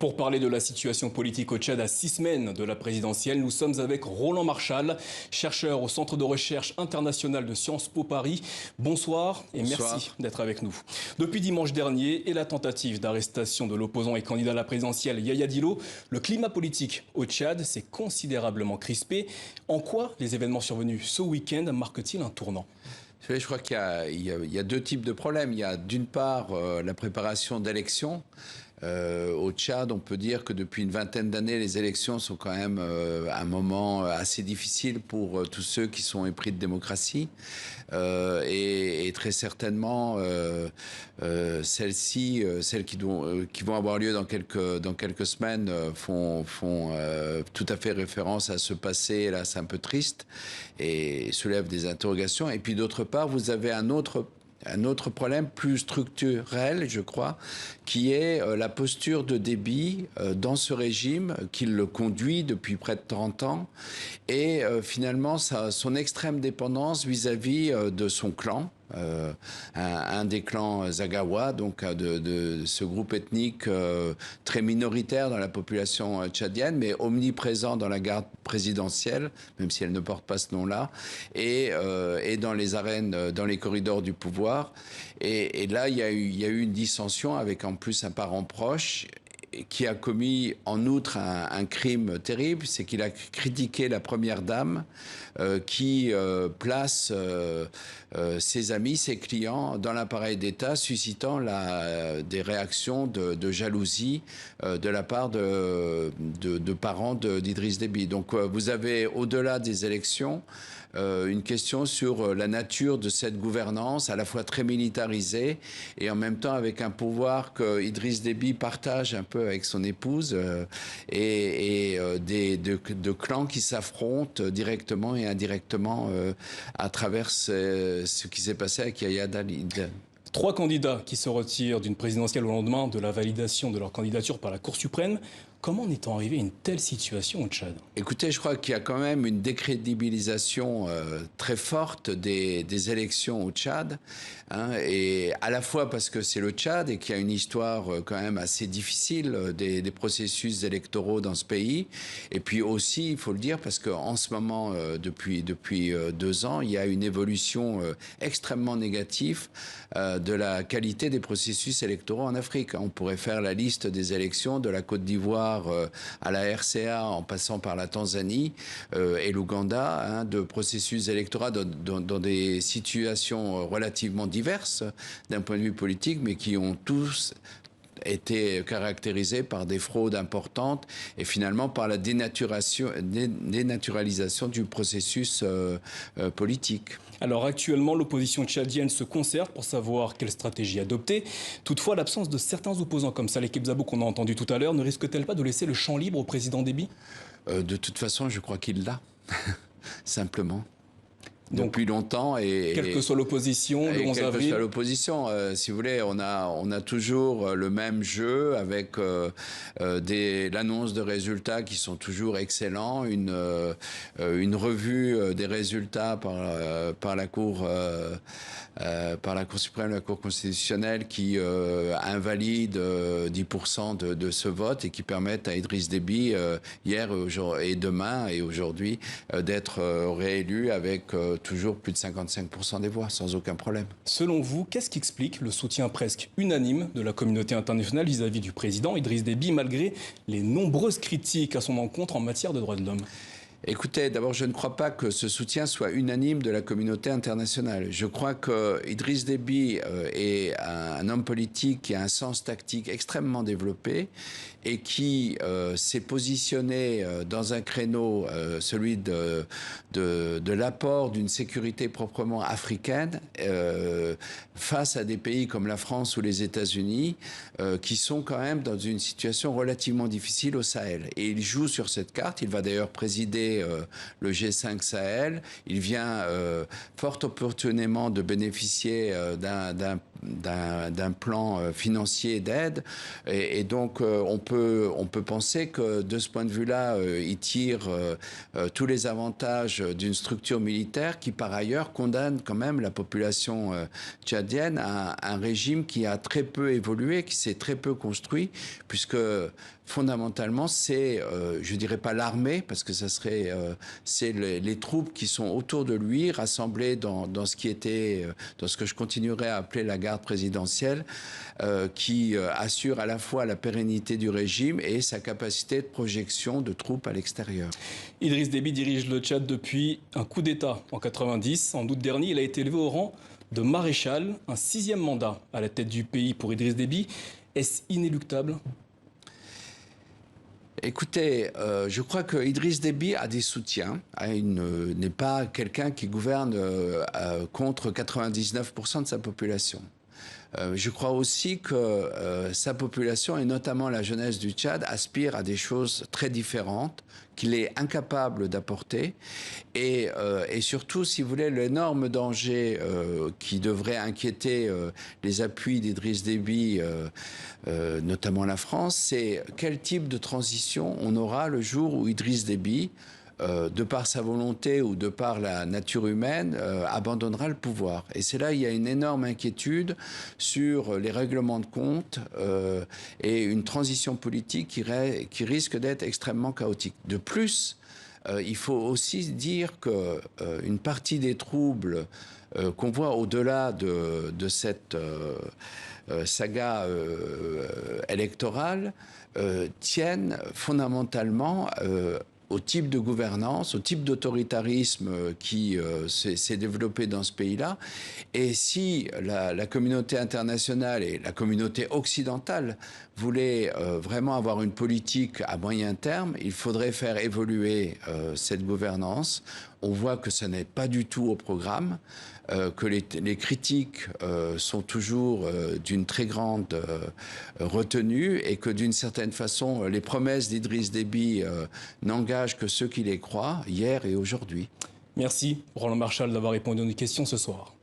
Pour parler de la situation politique au Tchad à 6 semaines de la présidentielle, nous sommes avec Roland Marchal, chercheur au Centre de recherche international de Sciences Po Paris. Bonsoir et merci d'être avec nous. Depuis dimanche dernier et la tentative d'arrestation de l'opposant et candidat à la présidentielle Yaya Dillo, le climat politique au Tchad s'est considérablement crispé. En quoi les événements survenus ce week-end marquent-ils un tournant ? Je crois qu'il y a deux types de problèmes. Il y a d'une part la préparation d'élections. Au Tchad, on peut dire que depuis une vingtaine d'années, les élections sont quand même un moment assez difficile pour tous ceux qui sont épris de démocratie. Et très certainement, celles-ci, celles qui vont avoir lieu dans quelques semaines, font tout à fait référence à ce passé, là, c'est un peu triste, et soulèvent des interrogations. Et puis d'autre part, vous avez un autre problème plus structurel, je crois, qui est la posture de Déby dans ce régime qui le conduit depuis près de 30 ans et finalement son extrême dépendance vis-à-vis de son clan. Un des clans Zaghawa, donc de ce groupe ethnique très minoritaire dans la population tchadienne, mais omniprésent dans la garde présidentielle, même si elle ne porte pas ce nom-là, et dans les arènes, dans les corridors du pouvoir. Et là, il y a eu une dissension avec en plus un parent proche qui a commis en outre un crime terrible, c'est qu'il a critiqué la première dame qui place ses amis, ses clients dans l'appareil d'État, suscitant des réactions de jalousie de la part de parents d'Idriss Déby. Donc vous avez, au-delà des élections, une question sur la nature de cette gouvernance, à la fois très militarisée et en même temps avec un pouvoir que Idriss Déby partage un peu avec son épouse de clans qui s'affrontent directement et indirectement à travers ce qui s'est passé avec Yaya Dillo. 3 candidats qui se retirent d'une présidentielle au lendemain de la validation de leur candidature par la Cour suprême. Comment en est-on arrivé à une telle situation au Tchad ? Écoutez, je crois qu'il y a quand même une décrédibilisation très forte des élections au Tchad, hein, et à la fois parce que c'est le Tchad et qu'il y a une histoire quand même assez difficile des processus électoraux dans ce pays, et puis aussi, il faut le dire, parce qu'en ce moment, depuis 2 ans, il y a une évolution extrêmement négative de la qualité des processus électoraux en Afrique. On pourrait faire la liste des élections de la Côte d'Ivoire à la RCA en passant par la Tanzanie et l'Ouganda, hein, de processus électoraux dans des situations relativement diverses d'un point de vue politique, mais qui ont tous été caractérisés par des fraudes importantes et finalement par la dénaturalisation du processus politique. Alors actuellement, l'opposition tchadienne se concerte pour savoir quelle stratégie adopter. Toutefois, l'absence de certains opposants comme Saleh Kebzabo qu'on a entendu tout à l'heure ne risque-t-elle pas de laisser le champ libre au président Déby ? De toute façon, je crois qu'il l'a, simplement. Depuis longtemps quelle que soit l'opposition, le 11 avril. Quelle que soit l'opposition, si vous voulez, on a toujours le même jeu avec l'annonce de résultats qui sont toujours excellents, une revue des résultats par la Cour suprême, la Cour constitutionnelle qui invalide 10% de ce vote et qui permettent à Idriss Déby hier et demain et aujourd'hui d'être réélu avec toujours plus de 55% des voix, sans aucun problème. Selon vous, qu'est-ce qui explique le soutien presque unanime de la communauté internationale vis-à-vis du président Idriss Déby, malgré les nombreuses critiques à son encontre en matière de droits de l'homme ? Écoutez, d'abord, je ne crois pas que ce soutien soit unanime de la communauté internationale. Je crois que Idriss Déby est un homme politique qui a un sens tactique extrêmement développé et qui s'est positionné dans un créneau, celui de l'apport d'une sécurité proprement africaine face à des pays comme la France ou les États-Unis qui sont quand même dans une situation relativement difficile au Sahel. Et il joue sur cette carte. Il va d'ailleurs présider le G5 Sahel. Il vient fort opportunément de bénéficier d'un d'un plan financier d'aide. Et donc, on peut penser que de ce point de vue-là, il tire tous les avantages d'une structure militaire qui, par ailleurs, condamne quand même la population tchadienne à un régime qui a très peu évolué, qui s'est très peu construit, puisque fondamentalement, c'est, je dirais pas l'armée, parce que ça serait, c'est les troupes qui sont autour de lui, rassemblées dans ce qui était, dans ce que je continuerai à appeler la garde présidentielle, qui assure à la fois la pérennité du régime et sa capacité de projection de troupes à l'extérieur. Idriss Déby dirige le Tchad depuis un coup d'État en 90. En août dernier, il a été élevé au rang de maréchal, un 6e mandat à la tête du pays pour Idriss Déby. Est-ce inéluctable ? Écoutez, je crois que Idriss Déby a des soutiens, n'est pas quelqu'un qui gouverne contre 99% de sa population. Je crois aussi que sa population, et notamment la jeunesse du Tchad, aspire à des choses très différentes, qu'il est incapable d'apporter. Et surtout, si vous voulez, l'énorme danger qui devrait inquiéter les appuis d'Idriss Déby, notamment la France, c'est quel type de transition on aura le jour où Idriss Déby, de par sa volonté ou de par la nature humaine, abandonnera le pouvoir. Et c'est là il y a une énorme inquiétude sur les règlements de compte et une transition politique qui risque d'être extrêmement chaotique. De plus, il faut aussi dire qu'une partie des troubles qu'on voit au-delà de cette saga électorale tiennent fondamentalement au type de gouvernance, au type d'autoritarisme qui s'est développé dans ce pays-là. Et si la communauté internationale et la communauté occidentale voulaient vraiment avoir une politique à moyen terme, il faudrait faire évoluer cette gouvernance. On voit que ce n'est pas du tout au programme, que les critiques sont toujours d'une très grande retenue et que d'une certaine façon, les promesses d'Idriss Déby n'engagent que ceux qui les croient, hier et aujourd'hui. Merci Roland Marchal d'avoir répondu à nos questions ce soir.